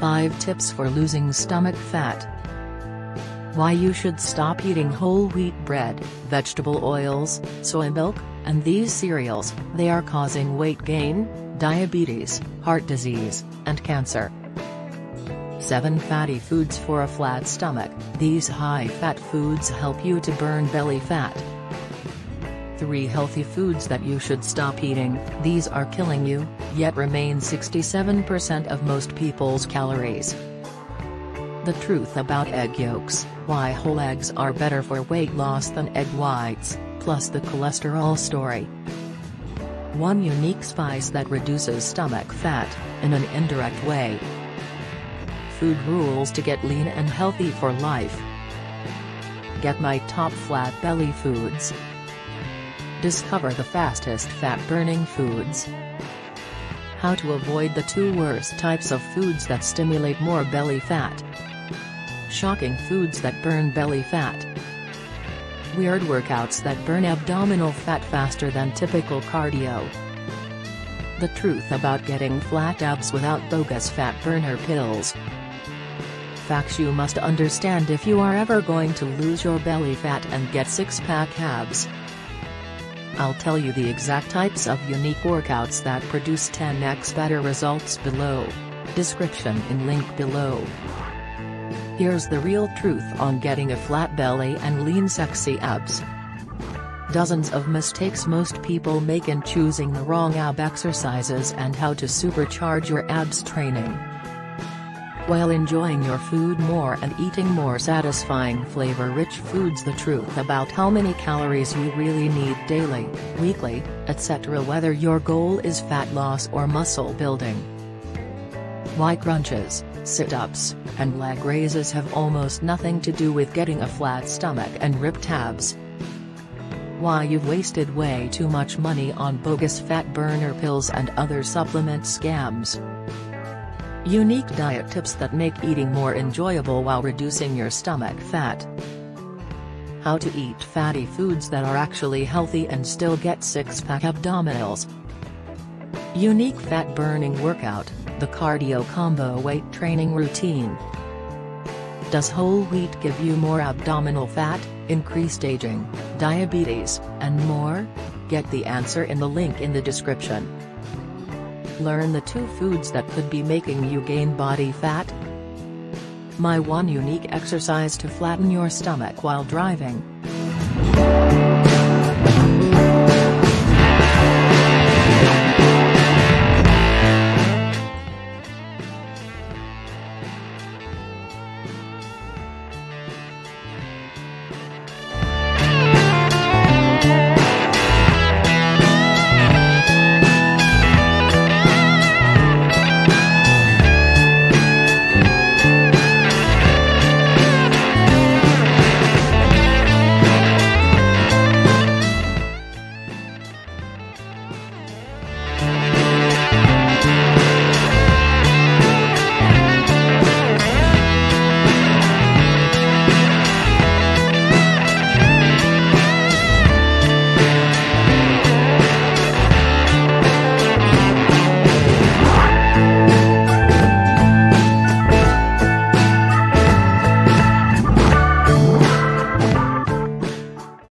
5 tips for losing stomach fat. Why you should stop eating whole wheat bread, vegetable oils, soy milk, and these cereals. They are causing weight gain, diabetes, heart disease, and cancer. 7 fatty foods for a flat stomach. These high-fat foods help you to burn belly fat. 3 healthy foods that you should stop eating. These are killing you, yet remain 67% of most people's calories. The truth about egg yolks, why whole eggs are better for weight loss than egg whites, plus the cholesterol story. 1 unique spice that reduces stomach fat, in an indirect way. Food rules to get lean and healthy for life. Get my top flat belly foods. Discover the fastest fat-burning foods. How to avoid the 2 worst types of foods that stimulate more belly fat. Shocking foods that burn belly fat. Weird workouts that burn abdominal fat faster than typical cardio. The truth about getting flat abs without bogus fat burner pills. Facts you must understand if you are ever going to lose your belly fat and get 6-pack abs. I'll tell you the exact types of unique workouts that produce 10x better results below. Description in link below. Here's the real truth on getting a flat belly and lean sexy abs. Dozens of mistakes most people make in choosing the wrong ab exercises and how to supercharge your abs training. While enjoying your food more and eating more satisfying flavor-rich foods. The truth about how many calories you really need daily, weekly, etc. whether your goal is fat loss or muscle building. Why crunches, sit-ups, and leg raises have almost nothing to do with getting a flat stomach and ripped abs. Why you've wasted way too much money on bogus fat burner pills and other supplement scams. Unique diet tips that make eating more enjoyable while reducing your stomach fat. How to eat fatty foods that are actually healthy and still get 6-pack abdominals. Unique fat burning workout, the cardio combo weight training routine. Does whole wheat give you more abdominal fat, increased aging, diabetes, and more? Get the answer in the link in the description. Learn the 2 foods that could be making you gain body fat. My 1 unique exercise to flatten your stomach while driving.